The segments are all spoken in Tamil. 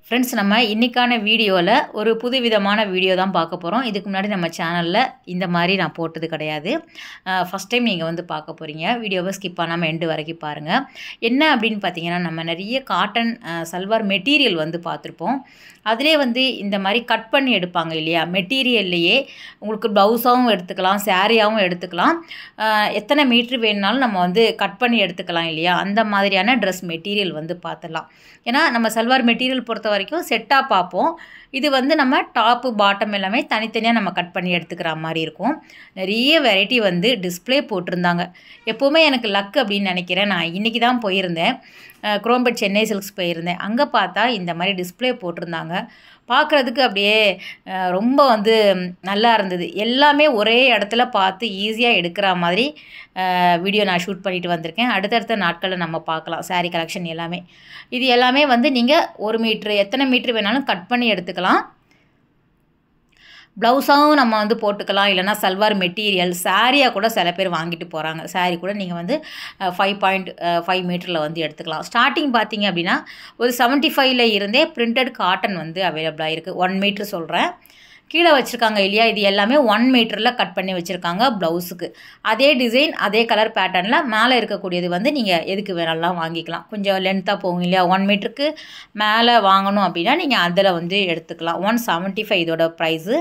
ஃப்ரெண்ட்ஸ், நம்ம இன்னைக்கான வீடியோவில் ஒரு புதுவிதமான வீடியோ தான் பார்க்க போகிறோம். இதுக்கு முன்னாடி நம்ம சேனலில் இந்த மாதிரி நான் போட்டது கிடையாது. ஃபஸ்ட் டைம் நீங்கள் வந்து பார்க்க போகிறீங்க. வீடியோவை ஸ்கிப் பண்ணாமல் எண்டு வரைக்கும் பாருங்கள். என்ன அப்படின்னு பார்த்தீங்கன்னா, நம்ம நிறைய காட்டன் சல்வார் மெட்டீரியல் வந்து பார்த்துருப்போம். அதிலே வந்து இந்த மாதிரி கட் பண்ணி எடுப்பாங்க இல்லையா, மெட்டீரியல்லையே உங்களுக்கு ப்ளவுஸாகவும் எடுத்துக்கலாம், சாரியாகவும் எடுத்துக்கலாம், எத்தனை மீட்ரு வேணுனாலும் நம்ம வந்து கட் பண்ணி எடுத்துக்கலாம் இல்லையா. அந்த மாதிரியான ட்ரெஸ் மெட்டீரியல் வந்து பார்த்துடலாம். ஏன்னா நம்ம சல்வார் மெட்டீரியல் பொறுத்த வரைக்கும் செட்டாக பார்ப்போம். இது வந்து நம்ம டாப்பு பாட்டம் எல்லாமே தனித்தனியாக நம்ம கட் பண்ணி எடுத்துக்கிற மாதிரி இருக்கும். நிறைய வெரைட்டி வந்து டிஸ்பிளே போட்டிருந்தாங்க. எப்போவுமே எனக்கு லக் அப்படின்னு நினைக்கிறேன். நான் இன்றைக்கி தான் போயிருந்தேன், குரோம்பேட் சென்னை சில்க்ஸ் போயிருந்தேன். அங்கே பார்த்தா இந்த மாதிரி டிஸ்பிளே போட்டிருந்தாங்க. பார்க்குறதுக்கு அப்படியே ரொம்ப வந்து நல்லா இருந்தது. எல்லாமே ஒரே இடத்துல பார்த்து ஈஸியாக எடுக்கிற மாதிரி வீடியோ நான் ஷூட் பண்ணிட்டு வந்திருக்கேன். அடுத்தடுத்த நாட்களில் நம்ம பார்க்கலாம் சாரீ கலெக்ஷன் எல்லாமே. இது எல்லாமே வந்து நீங்கள் 1 மீட்ரு எத்தனை மீட்ரு வேணாலும் கட் பண்ணி எடுத்துக்கலாம். ப்ளவுஸாகவும் நம்ம வந்து போட்டுக்கலாம், இல்லைனா சல்வார் மெட்டீரியல் சாரியாக கூட சில பேர் வாங்கிட்டு போகிறாங்க. சாரீ கூட நீங்கள் வந்து 5.5 மீட்டரில் வந்து எடுத்துக்கலாம். ஸ்டார்டிங் பார்த்தீங்க அப்படின்னா ஒரு 75ல் இருந்தே பிரிண்டட் காட்டன் வந்து அவைலபிளாக இருக்குது. 1 மீட்ரு சொல்கிறேன். கீழே வச்சுருக்காங்க இல்லையா, இது எல்லாமே 1 மீட்டரில் கட் பண்ணி வச்சுருக்காங்க ப்ளவுஸுக்கு. அதே டிசைன் அதே கலர் பேட்டர்னில் மேலே இருக்கக்கூடியது வந்து நீங்கள் எதுக்கு வேணாலும் வாங்கிக்கலாம். கொஞ்சம் லென்த்தாக போகும் இல்லையா, 1 மீட்டருக்கு மேலே வாங்கணும் அப்படின்னா நீங்கள் அதில் வந்து எடுத்துக்கலாம். 175 இதோட ப்ரைஸு.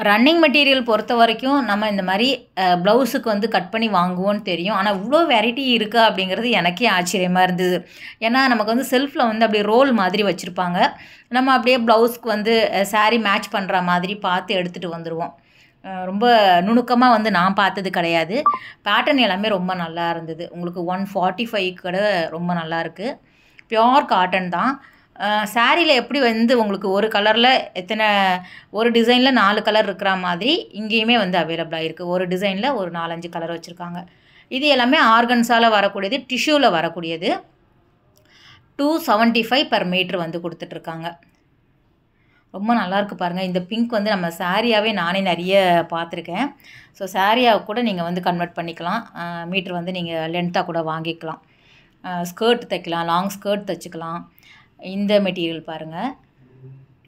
ரன்னிங் மெட்டீரியல் பொறுத்த வரைக்கும் நம்ம இந்த மாதிரி ப்ளவுஸுக்கு வந்து கட் பண்ணி வாங்குவோன்னு தெரியும். ஆனால் இவ்வளோ வெரைட்டி இருக்கா அப்படிங்கிறது எனக்கே ஆச்சரியமாக இருந்தது. ஏன்னா நமக்கு வந்து செல்ஃபில் வந்து அப்படியே ரோல் மாதிரி வச்சுருப்பாங்க. நம்ம அப்படியே ப்ளவுஸ்க்கு வந்து சாரீ மேட்ச் பண்ணுற மாதிரி பார்த்து எடுத்துகிட்டு வந்துடுவோம். ரொம்ப நுணுக்கமாக வந்து நான் பார்த்தது கிடையாது. பேட்டர்ன் எல்லாமே ரொம்ப நல்லா இருந்தது. உங்களுக்கு 145 கூட ரொம்ப நல்லாயிருக்கு. பியோர் காட்டன் தான். சாரியில் எப்படி வந்து உங்களுக்கு ஒரு கலரில் ஒரு டிசைனில் 4 கலர் இருக்கிற மாதிரி இங்கேயுமே வந்து அவைலபிளாக இருக்குது. ஒரு டிசைனில் ஒரு 4-5 கலர் வச்சுருக்காங்க. இது எல்லாமே ஆர்கன்ஸால் வரக்கூடியது, டிஷ்யூவில் வரக்கூடியது. 275 per மீட்ரு வந்து கொடுத்துட்ருக்காங்க. ரொம்ப நல்லாயிருக்கு பாருங்கள். இந்த பிங்க் வந்து நம்ம சாரியாகவே நானே நிறைய பார்த்துருக்கேன். ஸோ சாரியாக கூட நீங்கள் வந்து கன்வெர்ட் பண்ணிக்கலாம். மீட்ரு வந்து நீங்கள் லென்த்தாக கூட வாங்கிக்கலாம். ஸ்கர்ட் தைக்கலாம், லாங் ஸ்கர்ட் தைச்சிக்கலாம். இந்த மெட்டீரியல் பாருங்கள்.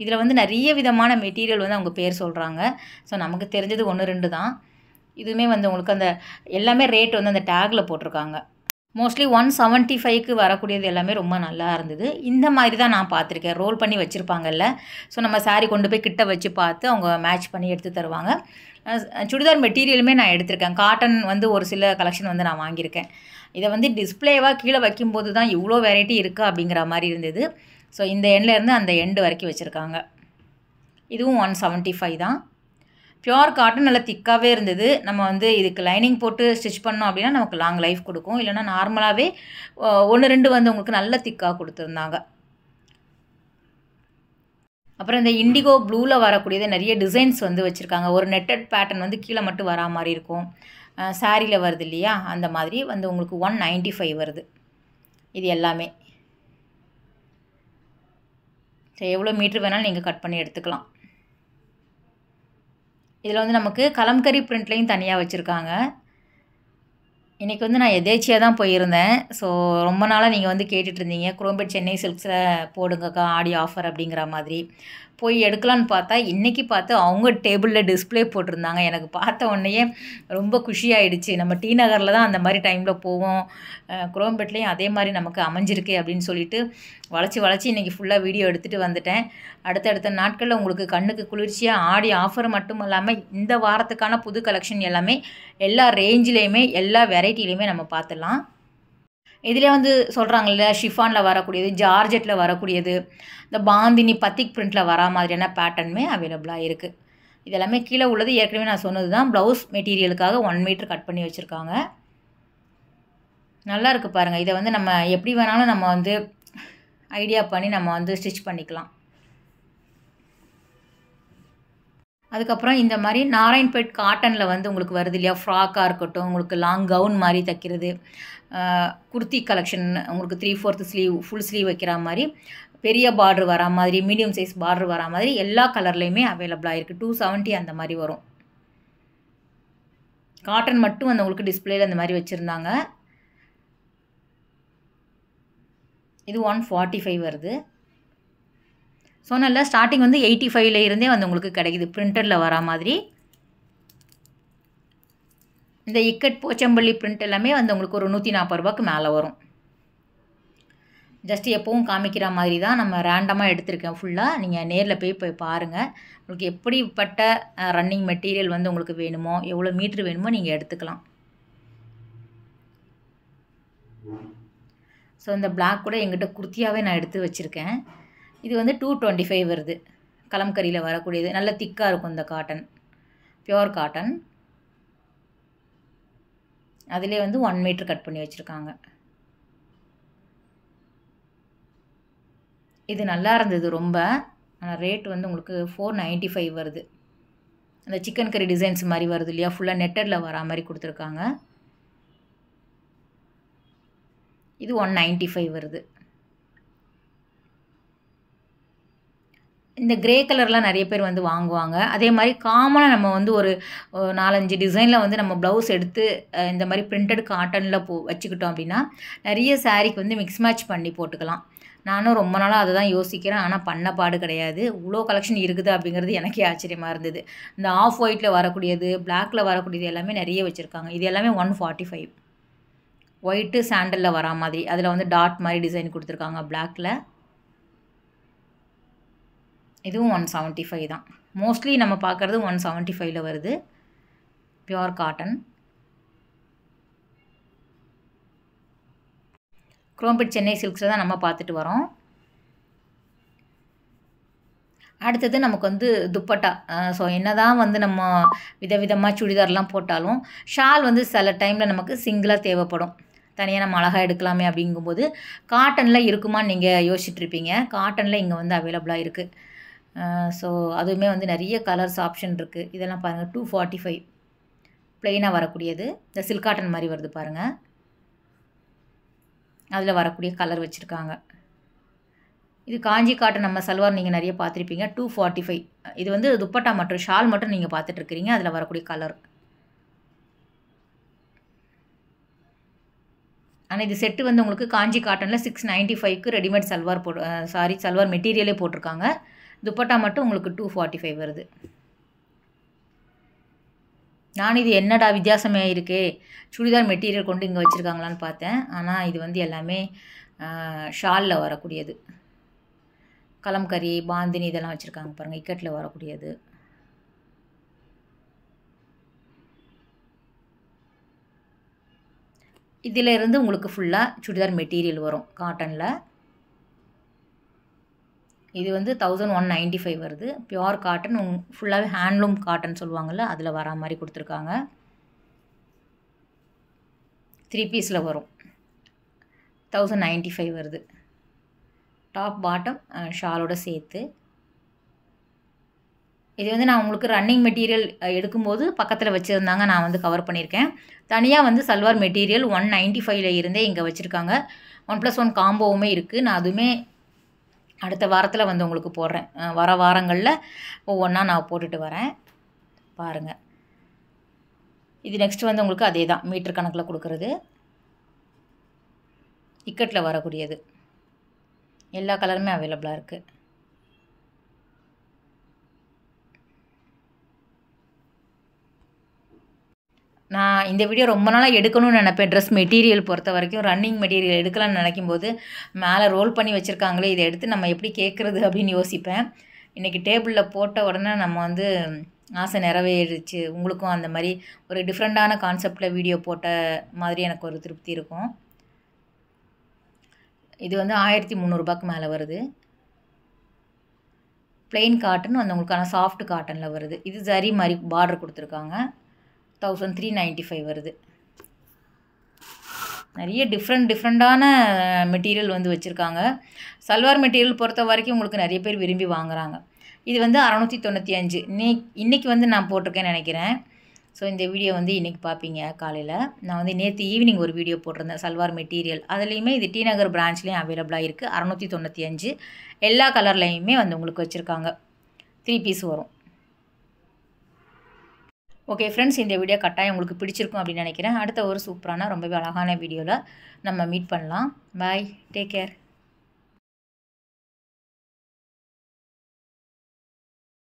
இதில் வந்து நிறைய விதமான மெட்டீரியல் வந்து அவங்க பேர் சொல்கிறாங்க. ஸோ நமக்கு தெரிஞ்சது 1-2 தான். இதுவுமே வந்து உங்களுக்கு அந்த எல்லாமே ரேட் வந்து அந்த டேக்கில் போட்டிருக்காங்க. மோஸ்ட்லி 175க்கு வரக்கூடியது எல்லாமே ரொம்ப நல்லா இருந்தது. இந்த மாதிரி தான் நான் பார்த்துருக்கேன். ரோல் பண்ணி வச்சுருப்பாங்கல்ல. ஸோ நம்ம சாரீ கொண்டு போய் கிட்ட வச்சு பார்த்து அவங்க மேட்ச் பண்ணி எடுத்து தருவாங்க. சுடிதார் மெட்டீரியலுமே நான் எடுத்திருக்கேன். காட்டன் வந்து ஒரு சில கலெக்ஷன் வந்து நான் வாங்கியிருக்கேன். இதை வந்து டிஸ்பிளேவாக கீழே வைக்கும்போது தான் இவ்வளோ வெரைட்டி இருக்கா அப்படிங்கிற மாதிரி இருந்தது. ஸோ இந்த எண்ட்லேருந்து அந்த எண்டு வரைக்கும் வச்சுருக்காங்க. இதுவும் 175 தான். பியோர் காட்டன் நல்லா திக்காகவே இருந்தது. நம்ம வந்து இதுக்கு லைனிங் போட்டு ஸ்டிச் பண்ணோம் அப்படின்னா நமக்கு லாங் லைஃப் கொடுக்கும். இல்லைனா நார்மலாகவே 1-2 வந்து உங்களுக்கு நல்ல திக்காக கொடுத்துருந்தாங்க. அப்புறம் இந்த இண்டிகோ ப்ளூவில் வரக்கூடியது நிறைய டிசைன்ஸ் வந்து வச்சுருக்காங்க. ஒரு நெட்டட் பேட்டர்ன் வந்து கீழே மட்டும் வரா மாதிரி இருக்கும். சாரியில் வருது இல்லையா, அந்த மாதிரி வந்து உங்களுக்கு 195 வருது. இது எல்லாமே எவ்வளோ மீட்ரு வேணாலும் நீங்கள் கட் பண்ணி எடுத்துக்கலாம். இதில் வந்து நமக்கு கலம்கரி பிரிண்ட்லேயும் தனியாக வச்சுருக்காங்க. இன்றைக்கி வந்து நான் எதேச்சியாக தான் போயிருந்தேன். ஸோ ரொம்ப நாளாக நீங்கள் வந்து கேட்டுட்ருந்தீங்க, குரோம்பேட் சென்னை சில்க்ஸில் போடுங்கக்கா ஆடி ஆஃபர் அப்படிங்கிற மாதிரி. போய் எடுக்கலான்னு பார்த்தா இன்றைக்கி பார்த்து அவங்க டேபிளில் டிஸ்பிளே போட்டிருந்தாங்க. எனக்கு பார்த்த உடனேயே ரொம்ப குஷியாகிடுச்சு. நம்ம டி நகரில் தான் அந்த மாதிரி டைமில் போவோம், குரோம்பேட்லேயும் அதே மாதிரி நமக்கு அமைஞ்சிருக்கு அப்படின்னு சொல்லிட்டு வளைச்சி இன்றைக்கி ஃபுல்லாக வீடியோ எடுத்துகிட்டு வந்துட்டேன். அடுத்தடுத்த நாட்களில் உங்களுக்கு கண்ணுக்கு குளிர்ச்சியாக ஆடி ஆஃபர் மட்டும் இல்லாமல் இந்த வாரத்துக்கான புது கலெக்ஷன் எல்லாமே எல்லா ரேஞ்சிலையுமே எல்லா வெரைட்டிலையுமே நம்ம பார்த்துடலாம். இதிலே வந்து சொல்கிறாங்கல்ல, ஷிஃபானில் வரக்கூடியது, ஜார்ஜெட்டில் வரக்கூடியது, இந்த பாந்தினி பத்திக் பிரிண்ட்டில் வரா மாதிரியான பேட்டர்னுமே அவைலபிளாக இருக்குது. இதெல்லாமே கீழே உள்ளது ஏற்கனவே நான் சொன்னது தான். ப்ளவுஸ் மெட்டீரியலுக்காக 1 மீட்ரு கட் பண்ணி வச்சுருக்காங்க. நல்லா இருக்குது பாருங்கள். இதை வந்து நம்ம எப்படி வேணாலும் நம்ம வந்து ஐடியா பண்ணி நம்ம வந்து ஸ்டிச் பண்ணிக்கலாம். அதுக்கப்புறம் இந்த மாதிரி நாராயண்பேட் காட்டனில் வந்து உங்களுக்கு வருது இல்லையா, ஃப்ராக்காக இருக்கட்டும், உங்களுக்கு லாங் கவுன் மாதிரி தைக்கிறது, குர்த்தி கலெக்ஷன் உங்களுக்கு 3/4 ஸ்லீவ் ஃபுல் ஸ்லீவ் வைக்கிற மாதிரி, பெரிய பார்டர் வரா மாதிரி, மீடியம் சைஸ் பார்டர் வரா மாதிரி எல்லா கலர்லேயுமே அவைலபிளாக இருக்குது. 270 அந்த மாதிரி வரும். காட்டன் மட்டும் வந்து உங்களுக்கு டிஸ்பிளேயில் அந்த மாதிரி வச்சுருந்தாங்க. இது 145 வருது. சொன்னல ஸ்டார்டிங் வந்து 85ல இருந்தே வந்து உங்களுக்கு கிடைக்குது பிரிண்டடில் வரா மாதிரி. இந்த இக்கட் போச்சம்பள்ளி பிரிண்ட் எல்லாமே வந்து உங்களுக்கு ஒரு 140 ரூபாய்க்கு மேலே வரும். ஜஸ்ட் எப்பவும் காமிக்கிற மாதிரி தான் நம்ம ரேண்டமாக எடுத்திருக்கேன் ஃபுல்லாக. நீங்கள் நேரில் போய் பாருங்கள். உங்களுக்கு எப்படிப்பட்ட ரன்னிங் மெட்டீரியல் வந்து உங்களுக்கு வேணுமோ, எவ்வளோ மீட்ரு வேணுமோ நீங்கள் எடுத்துக்கலாம். ஸோ இந்த பிளாக் கூட எங்கிட்ட குர்த்தியாகவே நான் எடுத்து வச்சுருக்கேன். இது வந்து 225 வருது. கலம்கரியில் வரக்கூடியது. நல்ல திக்காக இருக்கும் இந்த காட்டன், பியோர் காட்டன். அதிலே வந்து 1 மீட்ரு கட் பண்ணி வச்சுருக்காங்க. இது நல்லா இருந்தது ரொம்ப. ஆனால் ரேட் வந்து உங்களுக்கு 495 வருது. அந்த சிக்கன் கறி டிசைன்ஸ் மாதிரி வருது இல்லையா, ஃபுல்லாக நெட்டடில் வரா மாதிரி கொடுத்துருக்காங்க. இது 195 வருது. இந்த கிரே கலர்லாம் நிறைய பேர் வந்து வாங்குவாங்க. அதே மாதிரி காமனாக நம்ம வந்து ஒரு 4-5 டிசைனில் வந்து நம்ம ப்ளவுஸ் எடுத்து இந்த மாதிரி பிரிண்டட் காட்டனில் வச்சுக்கிட்டோம் அப்படின்னா நிறைய சாரீக்கு வந்து மிக்ஸ் மேட்ச் பண்ணி போட்டுக்கலாம். நானும் ரொம்ப நாளாக அதை தான் யோசிக்கிறேன். ஆனால் பண்ண பாடு கிடையாது. இவ்வளோ கலெக்ஷன் இருக்குது அப்படிங்கிறது எனக்கே ஆச்சரியமாக இருந்தது. இந்த ஆஃப் ஒயிட்டில் வரக்கூடியது, பிளாக்கில் வரக்கூடியது எல்லாமே நிறைய வச்சுருக்காங்க. இது எல்லாமே 145. ஒயிட்டு சாண்டலில் வரா மாதிரி, அதில் வந்து டாட் மாதிரி டிசைன் கொடுத்துருக்காங்க பிளாக்கில். இதுவும் 175 தான். மோஸ்ட்லி நம்ம பார்க்குறது 175ல் வருது. Pure cotton. குரோம்பிட் சென்னை சில்க்ஸில் தான் நம்ம பார்த்துட்டு வரோம். அடுத்தது நமக்கு வந்து துப்பட்டா. ஸோ என்ன தான் வந்து நம்ம விதவிதமாக சுடிதார்லாம் போட்டாலும் ஷால் வந்து சில டைமில் நமக்கு சிங்கிளாக தேவைப்படும். தனியாக நம்ம அழகாக எடுக்கலாமே அப்படிங்கும்போது காட்டனில் இருக்குமான்னு நீங்கள் யோசிச்சுட்ருப்பீங்க. காட்டனில் இங்கே வந்து அவைலபிளாக இருக்குது. ஸோ அதுவுமே வந்து நிறைய கலர்ஸ் ஆப்ஷன் இருக்குது. இதெல்லாம் பாருங்கள் 245 ப்ளெயினாக வரக்கூடியது. இந்த சில்க் காட்டன் மாதிரி வருது பாருங்கள். அதில் வரக்கூடிய கலர் வச்சுருக்காங்க. இது காஞ்சி காட்டன் நம்ம சல்வார் நீங்கள் நிறைய பார்த்துருப்பீங்க. 245. இது வந்து துப்பட்டா மற்றும் ஷால் மட்டும் நீங்கள் பார்த்துட்ருக்கிறீங்க. அதில் வரக்கூடிய கலர். ஆனால் இது செட்டு வந்து உங்களுக்கு காஞ்சி காட்டனில் 695க்கு ரெடிமேட் சல்வார் சல்வார் மெட்டீரியலே போட்டிருக்காங்க. துப்பட்டா மட்டும் உங்களுக்கு 245 வருது. நான் இது என்னடா வித்தியாசமே இருக்கே, சுடிதார் மெட்டீரியல் கொண்டு இங்கே வச்சுருக்காங்களான்னு பார்த்தேன். ஆனால் இது வந்து எல்லாமே ஷாலில் வரக்கூடியது. கலம்கரி, பாந்தினி இதெல்லாம் வச்சுருக்காங்க பாருங்கள். இக்கட்டில் வரக்கூடியது. இதில் இருந்து உங்களுக்கு ஃபுல்லாக சுடிதார் மெட்டீரியல் வரும் காட்டனில். இது வந்து 1195 வருது. Pure cotton. ஃபுல்லாகவே ஹேண்ட்லூம் காட்டன் சொல்லுவாங்கள்ல, அதில் வரா மாதிரி கொடுத்துருக்காங்க. 3 பீஸில் வரும். 1095 வருது. டாப் பாட்டம் ஷாலோட சேர்த்து. இது வந்து நான் உங்களுக்கு ரன்னிங் மெட்டீரியல் எடுக்கும்போது பக்கத்தில் வச்சுருந்தாங்க. நான் வந்து கவர் பண்ணியிருக்கேன். தனியாக வந்து சல்வார் மெட்டீரியல் 195ல் இருந்தே இங்கே வச்சுருக்காங்க. 1+1 காம்போவுமே இருக்குது. நான் அதுவுமே அடுத்த வாரத்தில் வந்து உங்களுக்கு போடுறேன். வர வாரங்களில் ஒவ்வொன்றா நான் போட்டுட்டு வரேன். பாருங்கள். இது நெக்ஸ்ட் வந்து உங்களுக்கு அதே தான், மீட்டர் கணக்கில் கொடுக்குறது. இக்கட்டில் வரக்கூடியது. எல்லா கலருமே அவைலபிளாக இருக்குது. நான் இந்த வீடியோ ரொம்ப நாளாக எடுக்கணும்னு நினைப்பேன். ட்ரெஸ் மெட்டீரியல் பொறுத்த வரைக்கும் ரன்னிங் மெட்டீரியல் எடுக்கலாம்னு நினைக்கும்போது மேலே ரோல் பண்ணி வச்சுருக்காங்களே, இதை எடுத்து நம்ம எப்படி கேட்குறது அப்படின்னு யோசிப்பேன். இன்றைக்கி டேபிளில் போட்ட உடனே நம்ம வந்து ஆசை நிறைவேறிச்சு. உங்களுக்கும் அந்த மாதிரி ஒரு டிஃப்ரெண்ட்டான கான்செப்டில் வீடியோ போட்ட மாதிரி எனக்கு ஒரு திருப்தி இருக்கும். இது வந்து 1300 ரூபாய்க்கு மேலே வருது. பிளெயின் காட்டன் வந்து உங்களுக்கான சாஃப்ட் காட்டனில் வருது. இது ஜரி மாதிரி பார்டர் கொடுத்துருக்காங்க. 1395 வருது. நிறைய டிஃப்ரெண்ட்டான மெட்டீரியல் வந்து வச்சுருக்காங்க. சல்வார் மெட்டீரியல் பொறுத்த வரைக்கும் உங்களுக்கு நிறைய பேர் விரும்பி வாங்குகிறாங்க. இது வந்து 695. இன்றைக்கி வந்து நான் போட்டிருக்கேன்னு நினைக்கிறேன். ஸோ இந்த வீடியோ வந்து இன்றைக்கி பார்ப்பீங்க காலையில். நான் வந்து நேற்று ஈவினிங் ஒரு வீடியோ போட்டிருந்தேன் சல்வார் மெட்டீரியல். அதுலேயுமே இது டி நகர் பிரான்ச்லேயும் அவைலபிளாக இருக்குது. 695. எல்லா கலர்லேயுமே வந்து உங்களுக்கு வச்சுருக்காங்க. 3 பீஸ் வரும். ஓகே ஃப்ரெண்ட்ஸ், இந்த வீடியோ கட்டாயம் உங்களுக்கு பிடிச்சிருக்கும் அப்படின்னு நினைக்கிறேன். அடுத்த ஒரு சூப்பரான ரொம்பவே அழகான வீடியோவில் நம்ம மீட் பண்ணலாம். பாய், டேக் கேர்.